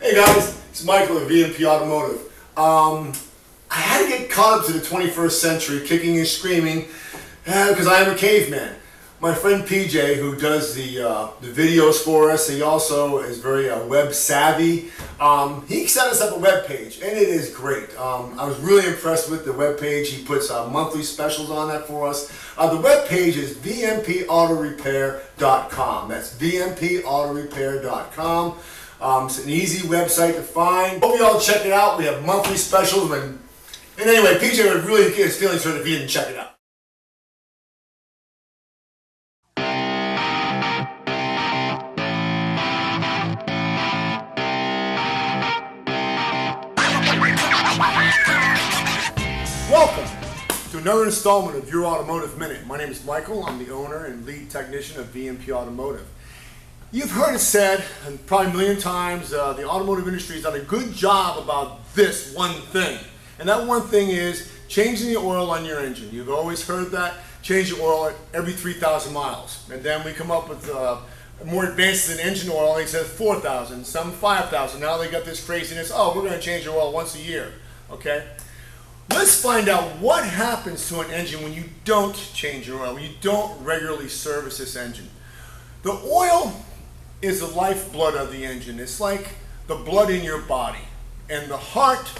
Hey guys, it's Michael at VMP Automotive. I had to get caught up to the 21st century, kicking and screaming, because I am a caveman. My friend PJ, who does the videos for us, he also is very web savvy. He set us up a web page, and it is great. I was really impressed with the web page. He puts monthly specials on that for us. The web page is vmpautorepair.com. That's vmpautorepair.com. It's an easy website to find. Hope you all check it out. We have monthly specials. And anyway, PJ would really get his feelings hurt if he didn't check it out. Welcome to another installment of your Automotive Minute. My name is Michael. I'm the owner and lead technician of VMP Automotive. You've heard it said, and probably a million times, the automotive industry has done a good job about this one thing. And that one thing is changing the oil on your engine. You've always heard that. Change the oil every 3,000 miles. And then we come up with more advanced than engine oil. They said 4,000, some 5,000. Now they got this craziness, oh, we're going to change your oil once a year. Okay? Let's find out what happens to an engine when you don't change your oil, when you don't regularly service this engine. The oil is the lifeblood of the engine. It's like the blood in your body. And the heart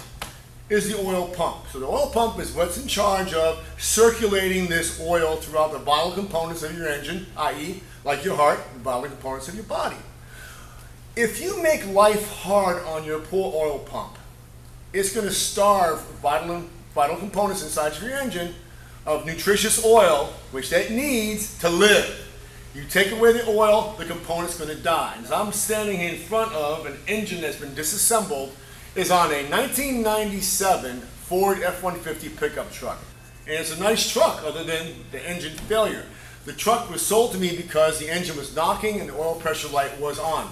is the oil pump. So the oil pump is what's in charge of circulating this oil throughout the vital components of your engine, i.e., like your heart, the vital components of your body. If you make life hard on your poor oil pump, it's going to starve vital components inside of your engine of nutritious oil, which it needs to live. You take away the oil, the component's going to die. As I'm standing here in front of an engine that's been disassembled, is on a 1997 Ford F-150 pickup truck. And it's a nice truck other than the engine failure. The truck was sold to me because the engine was knocking and the oil pressure light was on.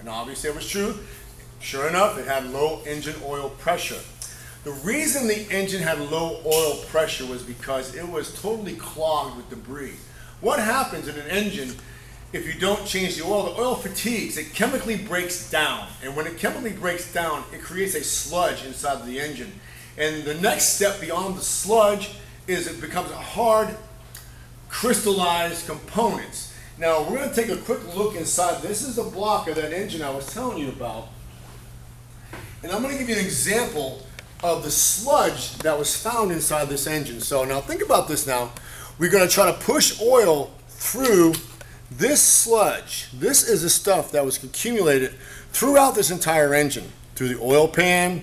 And obviously it was true. Sure enough, it had low engine oil pressure. The reason the engine had low oil pressure was because it was totally clogged with debris. What happens in an engine if you don't change the oil? The oil fatigues, it chemically breaks down. And when it chemically breaks down, it creates a sludge inside of the engine. And the next step beyond the sludge is it becomes hard, crystallized components. Now we're going to take a quick look inside. This is the block of that engine I was telling you about. And I'm going to give you an example of the sludge that was found inside this engine. So now think about this now. We're going to try to push oil through this sludge. This is the stuff that was accumulated throughout this entire engine, through the oil pan,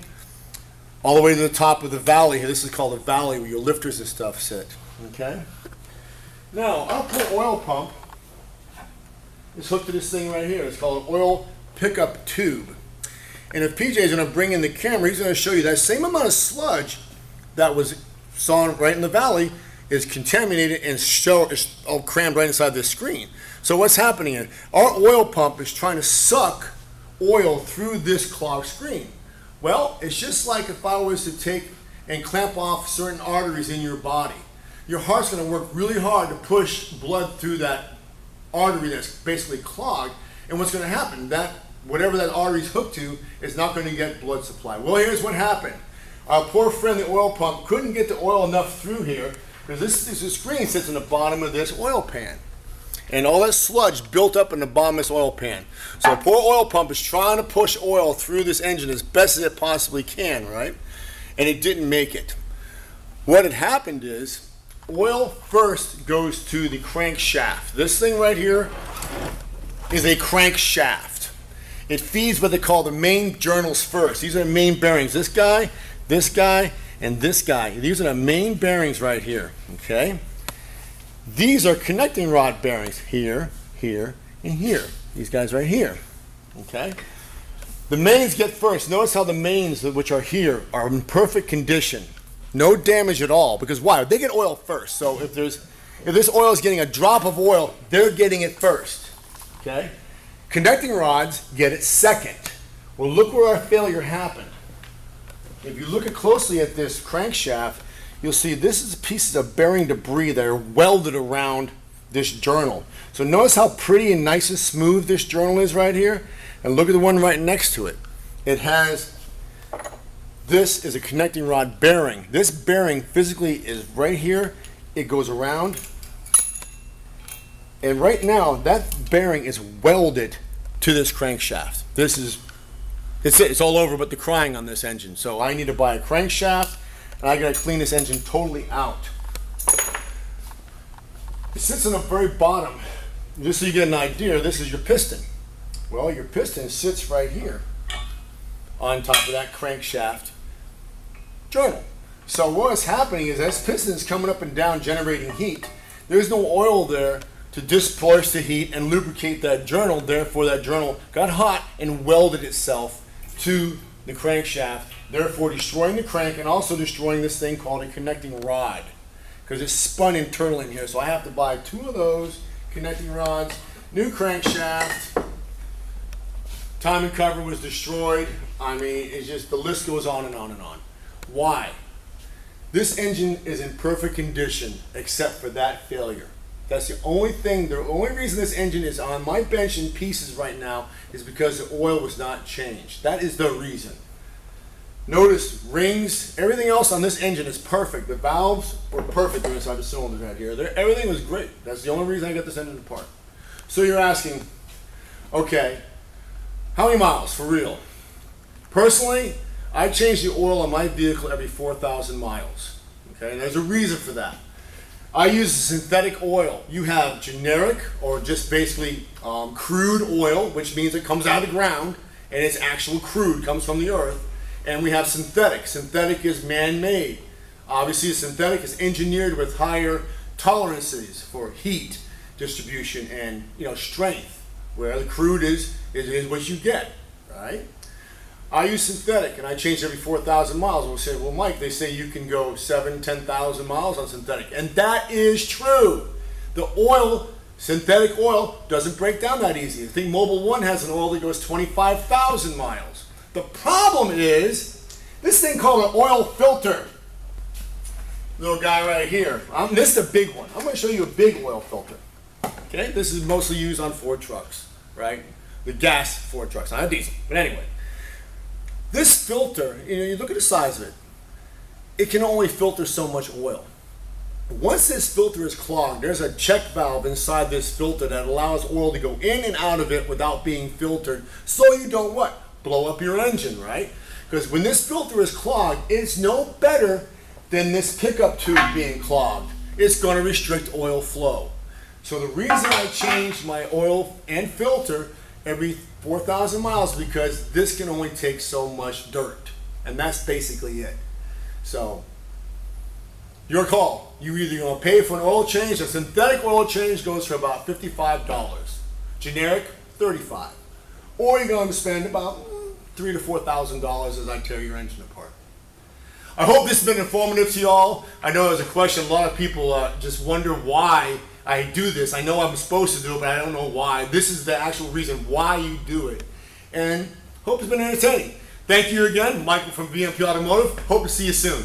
all the way to the top of the valley. This is called the valley where your lifters and stuff sit. Okay? Now, our poor oil pump is hooked to this thing right here. It's called an oil pickup tube. And if PJ is going to bring in the camera, he's going to show you that same amount of sludge that was sawn right in the valley is contaminated and is all crammed right inside this screen. So what's happening here? Our oil pump is trying to suck oil through this clogged screen. Well, it's just like if I was to take and clamp off certain arteries in your body. Your heart's going to work really hard to push blood through that artery that's basically clogged. And what's going to happen? Whatever that artery's hooked to is not going to get blood supply. Well, here's what happened. Our poor friend, the oil pump, couldn't get the oil enough through here because this screen sits in the bottom of this oil pan. And all that sludge built up in the bottom of this oil pan. So the poor oil pump is trying to push oil through this engine as best as it possibly can, right? And it didn't make it. What had happened is oil first goes to the crankshaft. This thing right here is a crankshaft. It feeds what they call the main journals first. These are the main bearings. This guy, and this guy. These are the main bearings right here, okay? These are connecting rod bearings here, here, and here. These guys right here, okay? The mains get first. Notice how the mains, which are here, are in perfect condition. No damage at all, because why? They get oil first. So if this oil is getting a drop of oil, they're getting it first, okay? Connecting rods get it second. Well, look where our failure happened. If you look closely at this crankshaft, you'll see this is pieces of bearing debris that are welded around this journal. So notice how pretty and nice and smooth this journal is right here, and look at the one right next to it. This is a connecting rod bearing. This bearing physically is right here. It goes around. And right now, that bearing is welded to this crankshaft. It's all over but the crying on this engine. So I need to buy a crankshaft, and I gotta clean this engine totally out. It sits on the very bottom. Just so you get an idea, this is your piston. Well, your piston sits right here on top of that crankshaft journal. So what is happening is as piston is coming up and down generating heat, there's no oil there to disperse the heat and lubricate that journal. Therefore, that journal got hot and welded itself to the crankshaft, therefore destroying the crank and also destroying this thing called a connecting rod, because it's spun internally in here. So I have to buy 2 of those connecting rods, new crankshaft, timing cover was destroyed. I mean, it's just, the list goes on and on and on. Why? This engine is in perfect condition except for that failure. That's the only thing, the only reason this engine is on my bench in pieces right now is because the oil was not changed. That is the reason. Notice rings, everything else on this engine is perfect. The valves were perfect inside the cylinder head here. Everything was great. That's the only reason I got this engine apart. So you're asking, okay, how many miles for real? Personally, I change the oil on my vehicle every 4,000 miles. Okay, and there's a reason for that. I use synthetic oil. You have generic or just basically crude oil, which means it comes out of the ground and it's actual crude, comes from the earth. And we have synthetic. Synthetic is man-made. Obviously, synthetic is engineered with higher tolerances for heat distribution and strength. Where the crude is what you get, right? I use synthetic, and I change every 4,000 miles. We'll say, well, Mike, they say you can go 7,000, 10,000 miles on synthetic. And that is true. The oil, synthetic oil, doesn't break down that easy. I think Mobil 1 has an oil that goes 25,000 miles. The problem is this thing called an oil filter. Little guy right here. This is a big one. I'm going to show you a big oil filter. Okay, this is mostly used on Ford trucks, right? The gas Ford trucks, not diesel. But anyway. This filter, you look at the size of it, it can only filter so much oil. Once this filter is clogged, there's a check valve inside this filter that allows oil to go in and out of it without being filtered, so you don't what? Blow up your engine, right? Because when this filter is clogged, it's no better than this pickup tube being clogged. It's going to restrict oil flow. So the reason I change my oil and filter every 4,000 miles because this can only take so much dirt, and that's basically it. So your call. You're either going to pay for an oil change. A synthetic oil change goes for about $55, generic $35, or you're going to spend about $3,000 to $4,000 as I tear your engine apart. I hope this has been informative to y'all. I know there's a question. A lot of people just wonder why I do this. I know I'm supposed to do it, but I don't know why. This is the actual reason why you do it. And hope it's been entertaining. Thank you again, Michael from VMP Automotive. Hope to see you soon.